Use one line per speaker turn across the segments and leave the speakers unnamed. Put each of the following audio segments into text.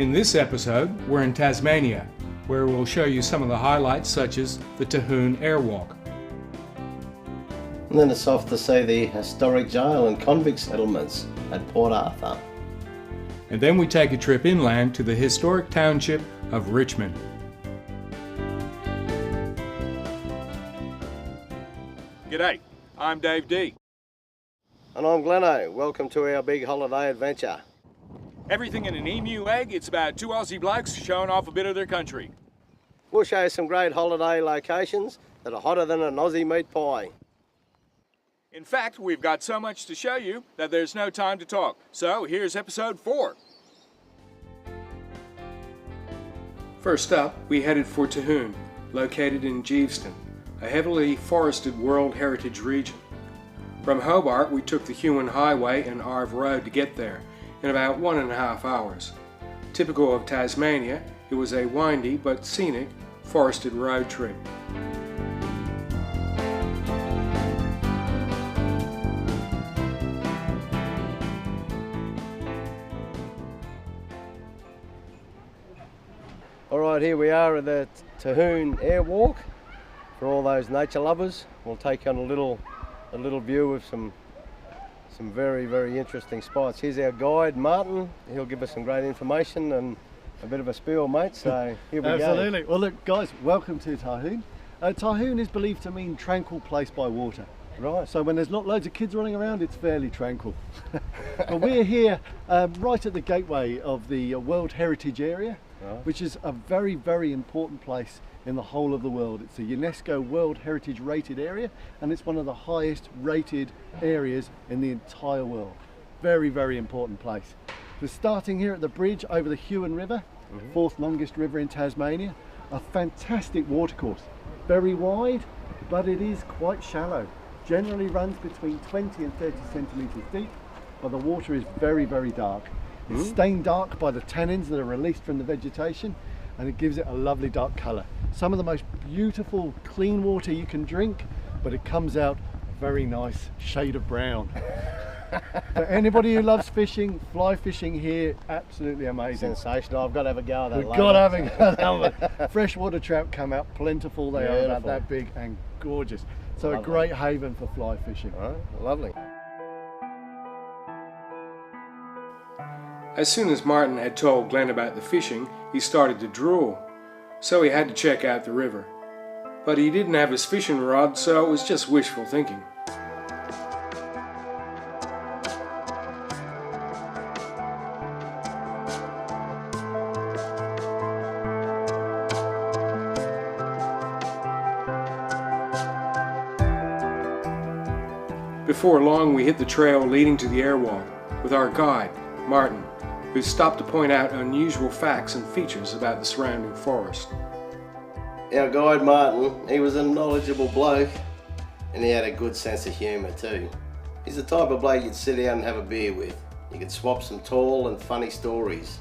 In this episode, we're in Tasmania, where we'll show you some of the highlights such as the Terhune Airwalk.
And then it's off to see the historic jail and convict settlements at Port Arthur.
And then we take a trip inland to the historic township of Richmond.
G'day, I'm Dave D.
And I'm Gleno. Welcome to our big holiday adventure.
Everything in an emu egg, it's about two Aussie blokes showing off a bit of their country.
We'll show you some great holiday locations that are hotter than an Aussie meat pie.
In fact, we've got so much to show you that there's no time to talk. So here's episode 4.
First up, we headed for Terhune, located in Geeveston, a heavily forested World Heritage region. From Hobart, we took the Huon Highway and Arve Road to get there in about 1.5 hours. Typical of Tasmania, it was a windy but scenic forested road trip.
Alright, here we are at the Terhune Airwalk. For all those nature lovers, we'll take you on a little view of some very, very interesting spots. Here's our guide, Martin. He'll give us some great information and a bit of a spiel, mate. So here we go.
Absolutely. Well, look, guys, welcome to Terhune. Terhune is believed to mean tranquil place by water.
Right.
So when there's not loads of kids running around, it's fairly tranquil. But we're here right at the gateway of the World Heritage Area, which is a very, very important place in the whole of the world. It's a UNESCO World Heritage rated area, and it's one of the highest rated areas in the entire world. Very, very important place. We're starting here at the bridge over the Huon River, fourth longest river in Tasmania. A fantastic watercourse, very wide, but it is quite shallow. Generally runs between 20 and 30 centimetres deep, but the water is very, very dark. It's stained dark by the tannins that are released from the vegetation, and it gives it a lovely dark colour. Some of the most beautiful clean water you can drink, but it comes out a very nice shade of brown. For anybody who loves fishing, fly fishing here, absolutely amazing.
Sensational. I've got to have a go at that.
We've got to have a go at that. Freshwater trout come out plentiful. They are about that big and gorgeous. So lovely. A great haven for fly fishing.
Right, lovely.
As soon as Martin had told Glenn about the fishing, he started to drool, so he had to check out the river. But he didn't have his fishing rod, so it was just wishful thinking. Before long, we hit the trail leading to the airwalk with our guide, Martin, who stopped to point out unusual facts and features about the surrounding forest.
Our guide Martin, he was a knowledgeable bloke, and he had a good sense of humour too. He's the type of bloke you'd sit down and have a beer with. You could swap some tall and funny stories.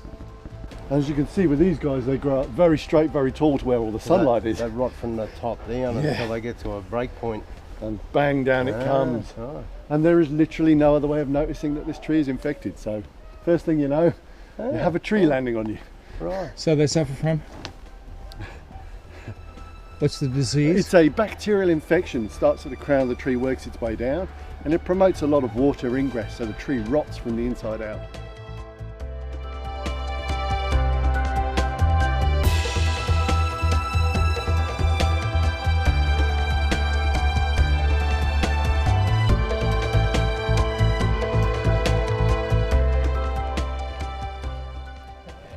As you can see with these guys, they grow up very straight, very tall to where all the sunlight is.
They rot from the top down until they get to a break point.
And bang, down it comes.
Right.
And there is literally no other way of noticing that this tree is infected. So first thing you know, you have a tree landing on you.
Right.
So they suffer from? What's the disease?
It's a bacterial infection. It starts at the crown of the tree, works its way down, and it promotes a lot of water ingress, so the tree rots from the inside out.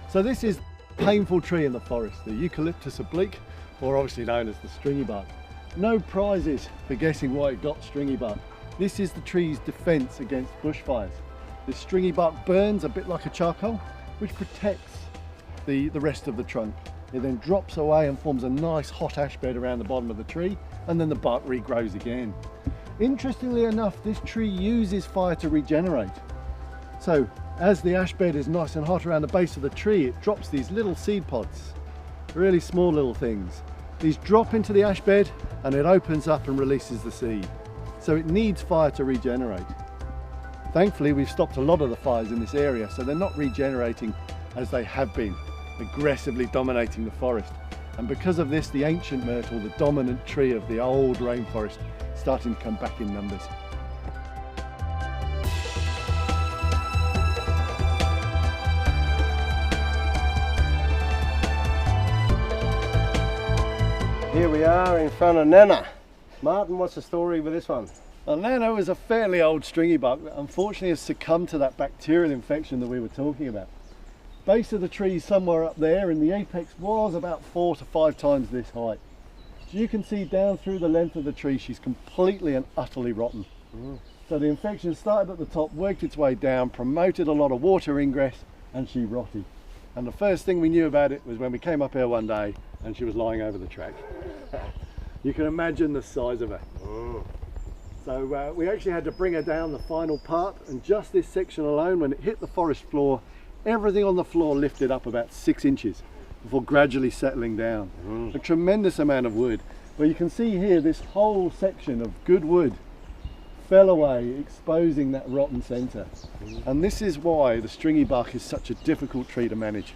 So this is a painful tree in the forest, the Eucalyptus oblique, or obviously known as the stringy bark. No prizes for guessing why it got stringy bark. This is the tree's defence against bushfires. The stringy bark burns a bit like a charcoal, which protects the rest of the trunk. It then drops away and forms a nice hot ash bed around the bottom of the tree, and then the bark regrows again. Interestingly enough, this tree uses fire to regenerate. So as the ash bed is nice and hot around the base of the tree, it drops these little seed pods, really small little things. These drop into the ash bed and it opens up and releases the seed. So it needs fire to regenerate. Thankfully, we've stopped a lot of the fires in this area, so they're not regenerating as they have been, aggressively dominating the forest. And because of this, the ancient myrtle, the dominant tree of the old rainforest, starting to come back in numbers.
Here we are in front of Nana. Martin, what's the story with this one?
Well, Nana was a fairly old stringy buck that unfortunately has succumbed to that bacterial infection that we were talking about. Base of the tree somewhere up there, and the apex was about 4 to 5 times this height. So you can see down through the length of the tree she's completely and utterly rotten. So the infection started at the top, worked its way down, promoted a lot of water ingress, and she rotted. And the first thing we knew about it was when we came up here one day and she was lying over the track. You can imagine the size of her. So we actually had to bring her down the final part, and just this section alone, when it hit the forest floor, everything on the floor lifted up about 6 inches before gradually settling down. A tremendous amount of wood. But you can see here this whole section of good wood fell away, exposing that rotten centre. And this is why the stringy buck is such a difficult tree to manage.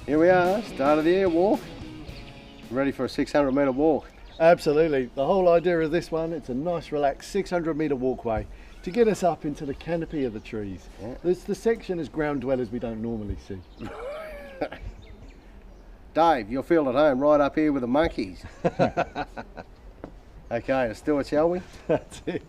Here we are, start of the air walk. Ready for a 600 metre walk.
Absolutely. The whole idea of this one, it's a nice relaxed 600 metre walkway to get us up into the canopy of the trees. The section is ground dwellers we don't normally see.
Dave, you'll feel at home right up here with the monkeys. Okay, let's do it, shall we?
That's it.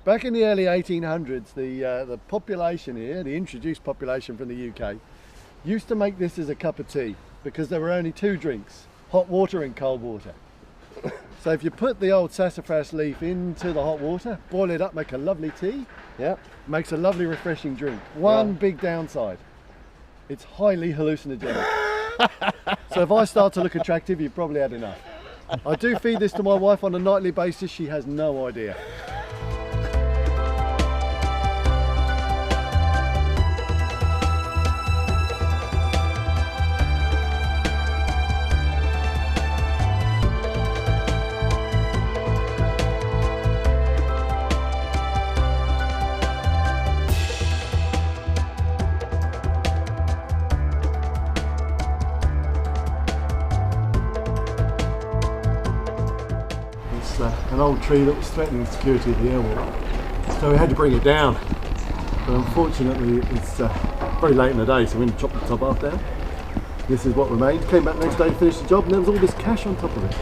Back in the early 1800s, the population here, the introduced population from the UK, used to make this as a cup of tea because there were only 2 drinks, hot water and cold water. So if you put the old sassafras leaf into the hot water, boil it up, make a lovely tea, makes a lovely refreshing drink. One big downside, it's highly hallucinogenic. So if I start to look attractive, you've probably had enough. I do feed this to my wife on a nightly basis, she has no idea. An old tree that was threatening the security of the airwalk, so we had to bring it down, but unfortunately it's very late in the day, so we had to chop the top half down. This is what remained. Came back next day to finish the job, and there was all this cash on top of it.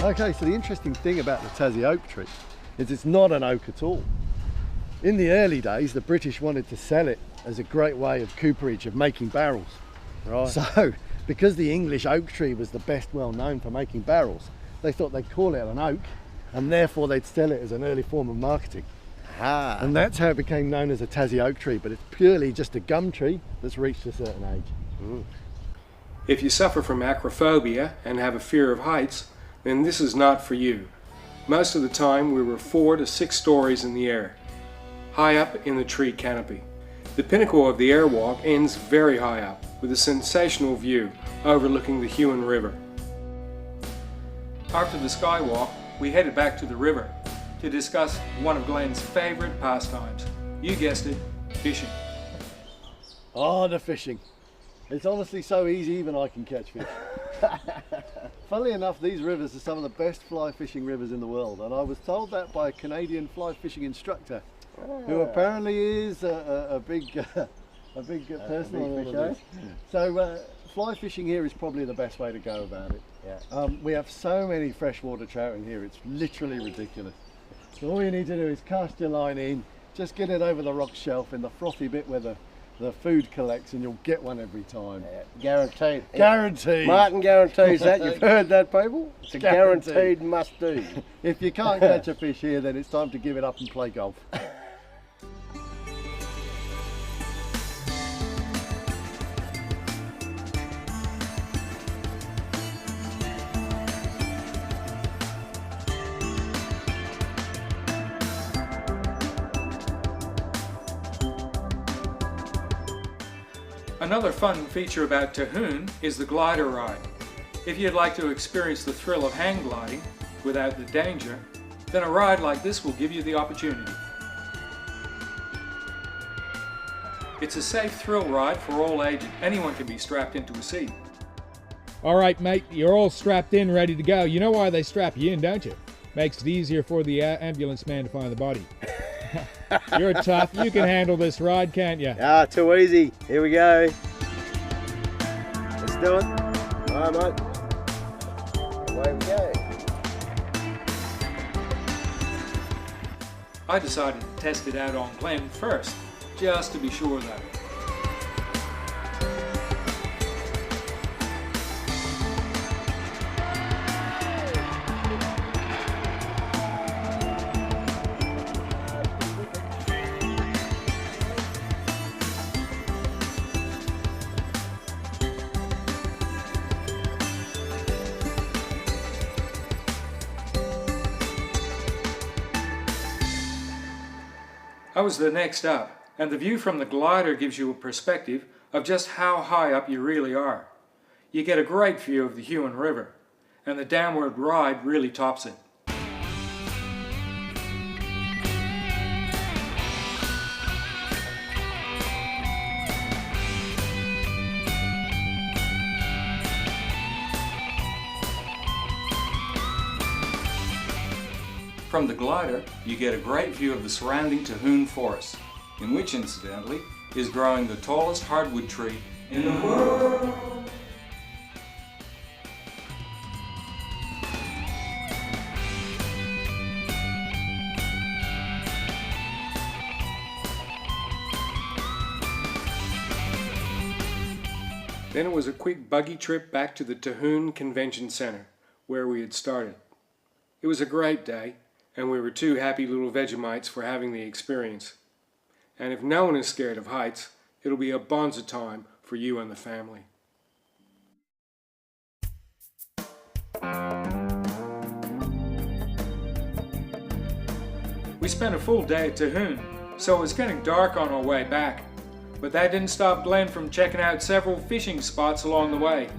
Okay, so the interesting thing about the Tassie oak tree is it's not an oak at all. In the early days, the British wanted to sell it as a great way of cooperage, of making barrels.
Right.
So, because the English oak tree was the best well known for making barrels, they thought they'd call it an oak, and therefore they'd sell it as an early form of marketing.
Aha.
And that's how it became known as a Tassie oak tree, but it's purely just a gum tree that's reached a certain age.
If you suffer from acrophobia and have a fear of heights, then this is not for you. Most of the time we were 4 to 6 stories in the air, high up in the tree canopy. The pinnacle of the airwalk ends very high up, with a sensational view overlooking the Huon River. After the skywalk, we headed back to the river to discuss one of Glenn's favourite pastimes. You guessed it, fishing.
Oh, the fishing. It's honestly so easy, even I can catch fish. Funnily enough, these rivers are some of the best fly fishing rivers in the world, and I was told that by a Canadian fly fishing instructor, who apparently is a big person on all of this. So fly fishing here is probably the best way to go about it.
Yeah.
We have so many freshwater trout in here, it's literally ridiculous. So all you need to do is cast your line in, just get it over the rock shelf in the frothy bit where the food collects, and you'll get one every time.
Yeah, guaranteed.
Guaranteed.
Martin guarantees that. You've heard that, people? It's a
Guaranteed.
guaranteed must do.
If you can't catch a fish here, then it's time to give it up and play golf.
Another fun feature about Terhune is the glider ride. If you'd like to experience the thrill of hang gliding without the danger, then a ride like this will give you the opportunity. It's a safe thrill ride for all ages. Anyone can be strapped into a seat.
All right, mate, you're all strapped in, ready to go. You know why they strap you in, don't you? Makes it easier for the ambulance man to find the body. You're tough. You can handle this ride, can't you?
Ah, too easy. Here we go. Let's do it. All right, mate. Away we go.
I decided to test it out on Glenn first, just to be sure though. I was the next up, and the view from the glider gives you a perspective of just how high up you really are. You get a great view of the Huon River, and the downward ride really tops it. From the glider, you get a great view of the surrounding Terhune Forest, in which, incidentally, is growing the tallest hardwood tree in the world. Then it was a quick buggy trip back to the Terhune Convention Center, where we had started. It was a great day, and we were two happy little Vegemites for having the experience. And if no one is scared of heights, it'll be a bonza time for you and the family. We spent a full day at Terhune, so it was getting dark on our way back. But that didn't stop Glenn from checking out several fishing spots along the way.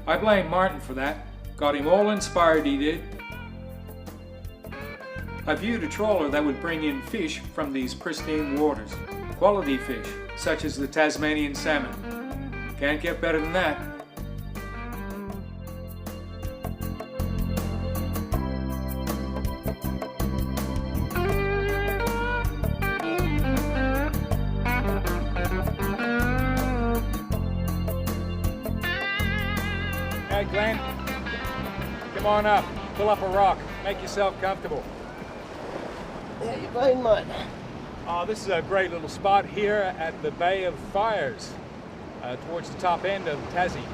I blame Martin for that. Got him all inspired, he did. I viewed a trawler that would bring in fish from these pristine waters. Quality fish, such as the Tasmanian salmon. Can't get better than that.
Hey Glenn, come on up, pull up a rock, make yourself comfortable.
How you been, mate?
This is a great little spot here at the Bay of Fires, towards the top end of Tassie.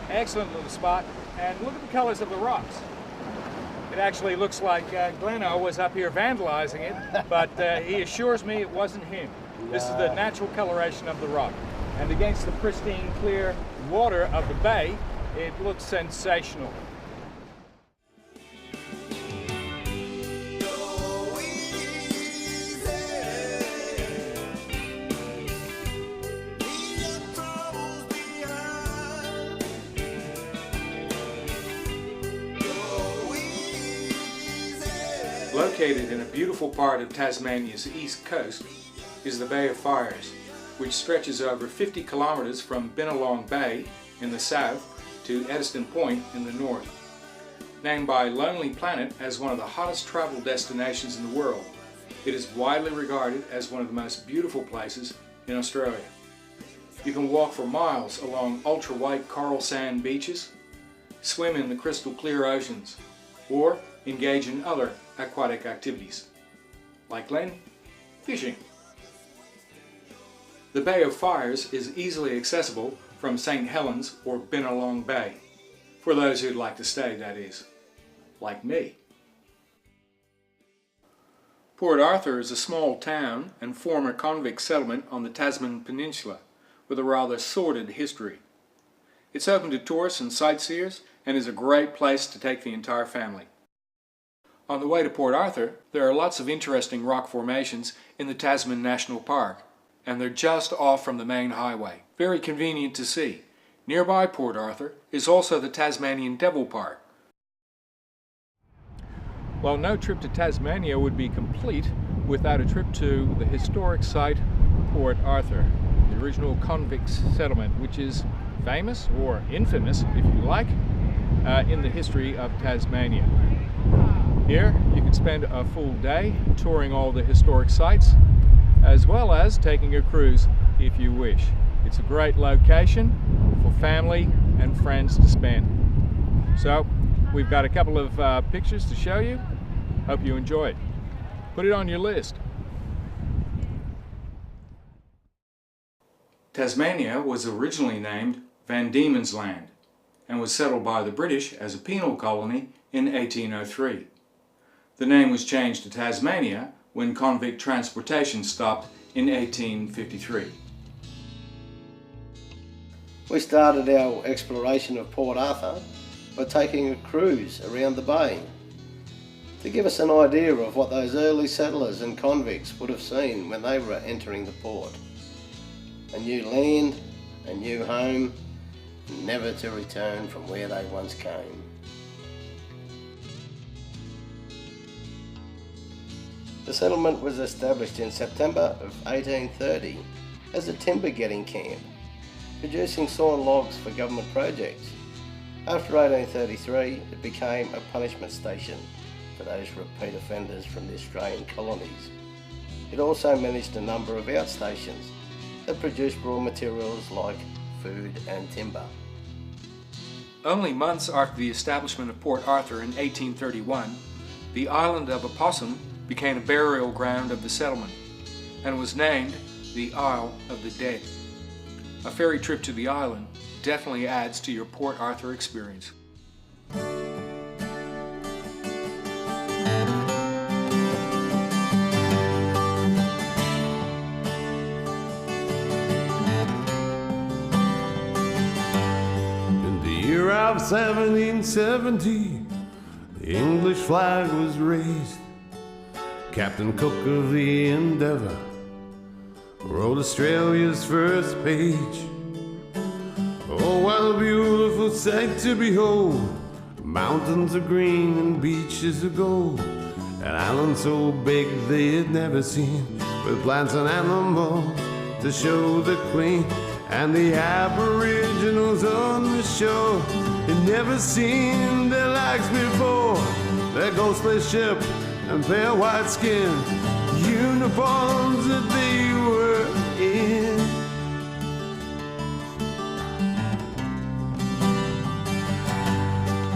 Excellent little spot, and look at the colors of the rocks. It actually looks like Gleno was up here vandalizing it, but he assures me it wasn't him. This is the natural coloration of the rock. And against the pristine, clear water of the bay, it looks sensational.
Located in a beautiful part of Tasmania's east coast is the Bay of Fires, which stretches over 50 kilometres from Bennelong Bay in the south to Eddystone Point in the north. Named by Lonely Planet as one of the hottest travel destinations in the world, it is widely regarded as one of the most beautiful places in Australia. You can walk for miles along ultra-white coral sand beaches, swim in the crystal clear oceans, or engage in other aquatic activities, like fishing. The Bay of Fires is easily accessible from St. Helens or Bennelong Bay, for those who'd like to stay, that is, like me. Port Arthur is a small town and former convict settlement on the Tasman Peninsula with a rather sordid history. It's open to tourists and sightseers and is a great place to take the entire family. On the way to Port Arthur, there are lots of interesting rock formations in the Tasman National Park, and they're just off from the main highway. Very convenient to see. Nearby Port Arthur is also the Tasmanian Devil Park.
Well, no trip to Tasmania would be complete without a trip to the historic site Port Arthur, the original convict settlement, which is famous, or infamous if you like, in the history of Tasmania. Here you can spend a full day touring all the historic sites, as well as taking a cruise if you wish. It's a great location for family and friends to spend. So we've got a couple of pictures to show you. Hope you enjoy it. Put it on your list.
Tasmania was originally named Van Diemen's Land and was settled by the British as a penal colony in 1803. The name was changed to Tasmania when convict transportation stopped in 1853.
We started our exploration of Port Arthur by taking a cruise around the bay to give us an idea of what those early settlers and convicts would have seen when they were entering the port. A new land, a new home, never to return from where they once came. The settlement was established in September of 1830 as a timber getting camp, producing sawn logs for government projects. After 1833, it became a punishment station for those repeat offenders from the Australian colonies. It also managed a number of outstations that produced raw materials like food and timber.
Only months after the establishment of Port Arthur in 1831, the island of Opossum became a burial ground of the settlement and was named the Isle of the Dead. A ferry trip to the island definitely adds to your Port Arthur experience.
In the year of 1770, the English flag was raised. Captain Cook of the Endeavour wrote Australia's first page. Oh, what a beautiful sight to behold, mountains of green and beaches of gold, an island so big they had never seen, with plants and animals to show the Queen and the Aboriginals on the shore. Had never seen their likes before, their ghostly ship and pale white skin, uniforms that they were in.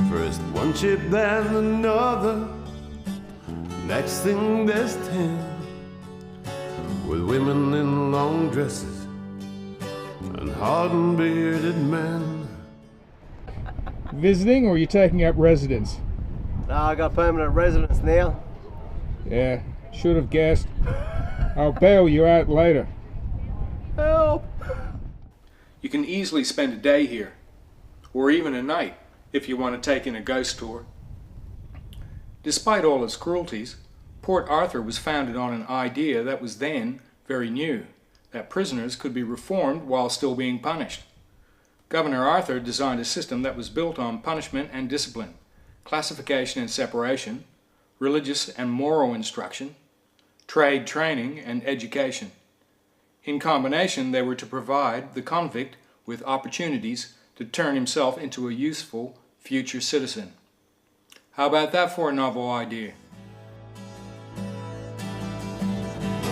First one ship, then another, next thing there's 10, with women in long dresses and hard bearded men.
Visiting, or are you taking up residence?
No, I got permanent residence now.
Yeah, should have guessed. I'll bail you out later.
Help!
You can easily spend a day here, or even a night if you want to take in a ghost tour. Despite all its cruelties, Port Arthur was founded on an idea that was then very new, that prisoners could be reformed while still being punished. Governor Arthur designed a system that was built on punishment and discipline, classification and separation, religious and moral instruction, trade training, and education. In combination, they were to provide the convict with opportunities to turn himself into a useful future citizen. How about that for a novel idea?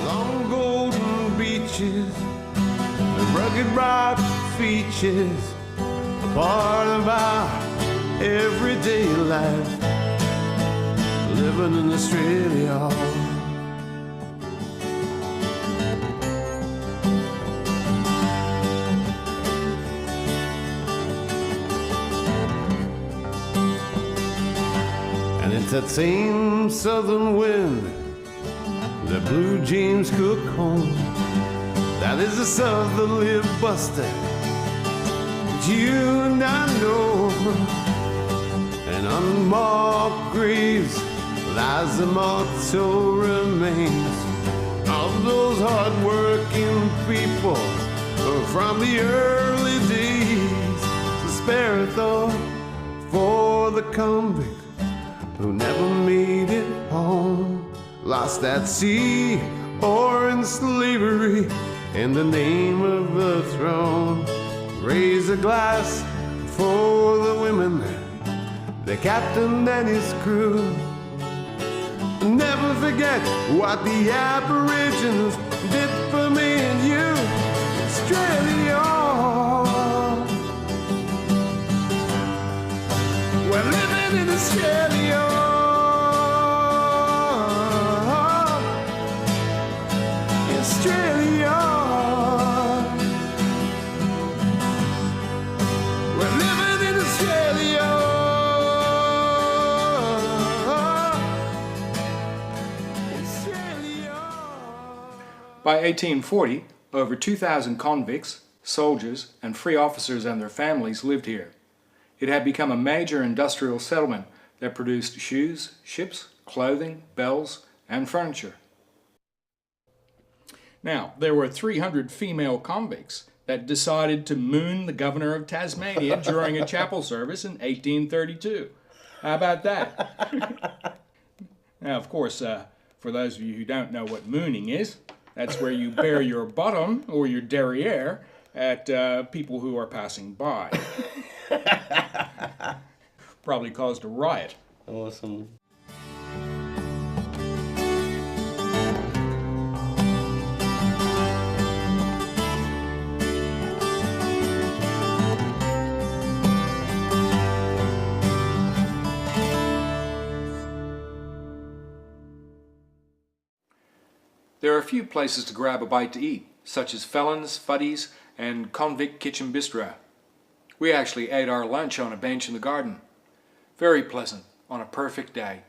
Long golden beaches, the rugged rock features, a part of our everyday life, living in Australia. And it's that same southern wind that blew James Cook home. That is the southerly buster that you and I know. And unmarked graves lies the mortal remains of those hard-working people from the early days. So spare a thought for the convict who never made it home, lost at sea or in slavery in the name of the throne. Raise a glass for the women, the captain and his crew. Never forget what the Aborigines did for me and you. Australia, we're living in Australia. Australia, we're living in Australia. Australia.
By 1840, over 2,000 convicts, soldiers, and free officers and their families lived here. It had become a major industrial settlement that produced shoes, ships, clothing, bells, and furniture. Now, there were 300 female convicts that decided to moon the governor of Tasmania during a chapel service in 1832. How about that? Now, of course, for those of you who don't know what mooning is, that's where you bare your bottom or your derriere at people who are passing by. Probably caused a riot.
Awesome.
There are a few places to grab a bite to eat, such as Felons, Fuddies, and Convict Kitchen Bistro. We actually ate our lunch on a bench in the garden. Very pleasant on a perfect day.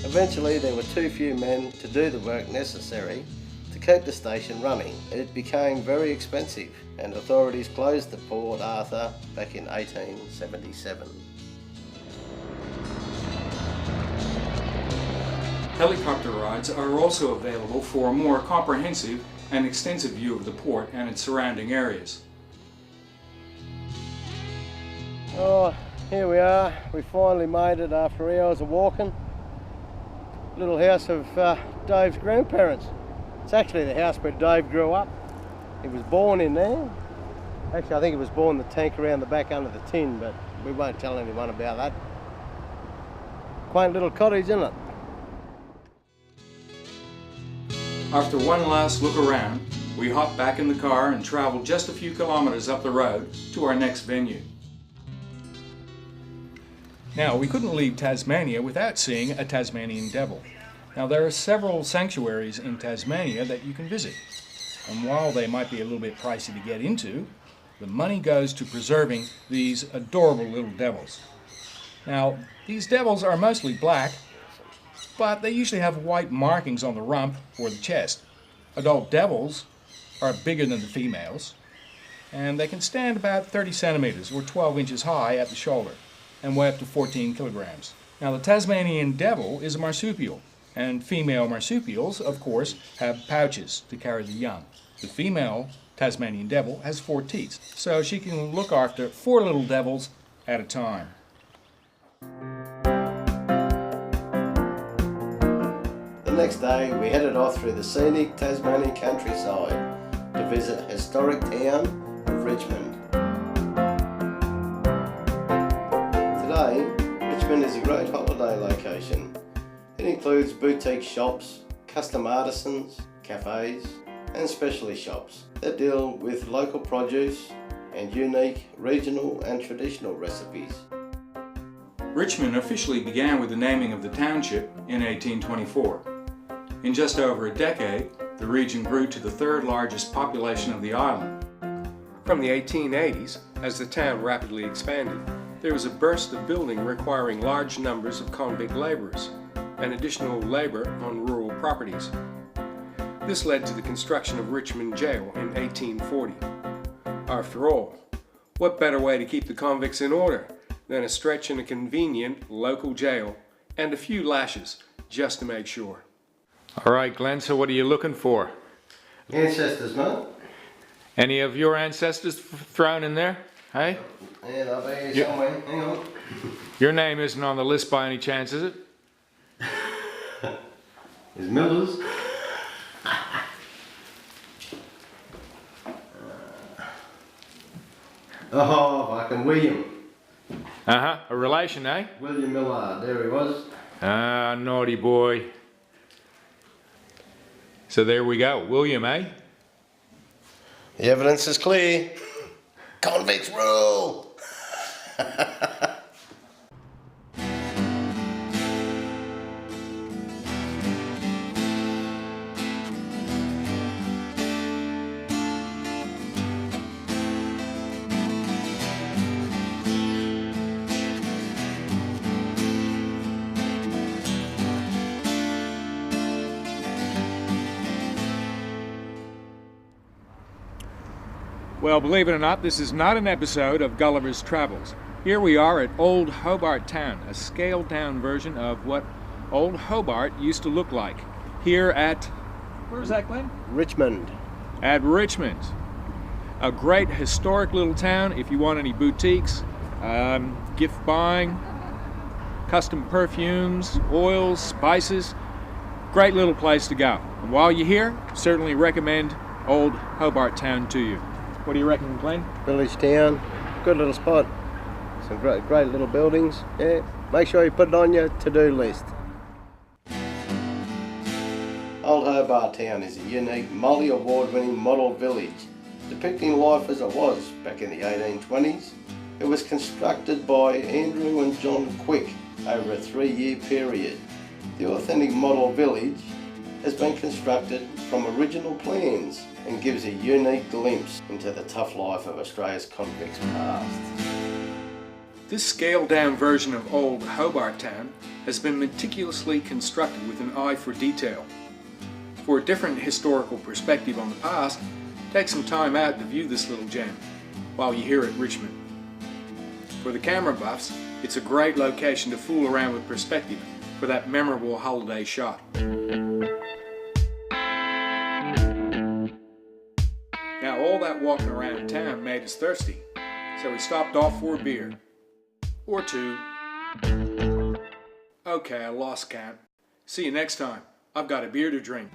Eventually there were too few men to do the work necessary to keep the station running. It became very expensive and authorities closed the Port Arthur back in 1877.
Helicopter rides are also available for a more comprehensive and extensive view of the port and its surrounding areas.
Oh, here we are. We finally made it after hours of walking. Little house of Dave's grandparents. It's actually the house where Dave grew up. He was born in there. Actually, I think he was born in the tank around the back under the tin, but we won't tell anyone about that. Quaint little cottage, isn't it?
After one last look around, we hopped back in the car and traveled just a few kilometers up the road to our next venue. Now, we couldn't leave Tasmania without seeing a Tasmanian devil. Now, there are several sanctuaries in Tasmania that you can visit, and while they might be a little bit pricey to get into, the money goes to preserving these adorable little devils. Now, these devils are mostly black, but they usually have white markings on the rump or the chest. Adult devils are bigger than the females,
and they can stand about 30 centimeters or 12 inches high at the shoulder and weigh up to 14 kilograms. Now the Tasmanian devil is a marsupial, and female marsupials, of course, have pouches to carry the young. The female Tasmanian devil has 4 teats, so she can look after 4 little devils at a time.
The next day we headed off through the scenic Tasmanian countryside to visit the historic town of Richmond. Today, Richmond is a great holiday location. It includes boutique shops, custom artisans, cafes and specialty shops that deal with local produce and unique regional and traditional recipes.
Richmond officially began with the naming of the township in 1824. In just over a decade, the region grew to the 3rd largest population of the island.
From the 1880s, as the town rapidly expanded, there was a burst of building requiring large numbers of convict labourers and additional labour on rural properties. This led to the construction of Richmond Jail in 1840. After all, what better way to keep the convicts in order than a stretch in a convenient local jail and a few lashes just to make sure.
All right, Glenn, so what are you looking for?
Ancestors, mate.
Any of your ancestors thrown in there? Hey?
Yeah, they'll be here somewhere. Hang on.
Your name isn't on the list by any chance, is it?
There's Miller's. Oh, fucking William.
Uh-huh, a relation, eh?
William Millard, there he was.
Ah, naughty boy. So there we go. William, eh?
The evidence is clear. Convicts rule!
Well, believe it or not, this is not an episode of Gulliver's Travels. Here we are at Old Hobart Town, a scaled-down version of what Old Hobart used to look like. Here at, where's that, Glenn?
Richmond.
At Richmond. A great historic little town if you want any boutiques, gift buying, custom perfumes, oils, spices. Great little place to go. And while you're here, certainly recommend Old Hobart Town to you. What do you reckon, Glenn?
Village town, good little spot. Some great little buildings. Yeah, make sure you put it on your to-do list. Old Hobart Town is a unique multi-award-winning model village depicting life as it was back in the 1820s. It was constructed by Andrew and John Quick over a 3-year period. The authentic model village has been constructed from original plans and gives a unique glimpse into the tough life of Australia's convicts past.
This scaled-down version of Old Hobart Town has been meticulously constructed with an eye for detail. For a different historical perspective on the past, take some time out to view this little gem while you're here at Richmond. For the camera buffs, it's a great location to fool around with perspective for that memorable holiday shot. Now all that walking around town made us thirsty, so we stopped off for a beer. Or 2. Okay, I lost count. See you next time. I've got a beer to drink.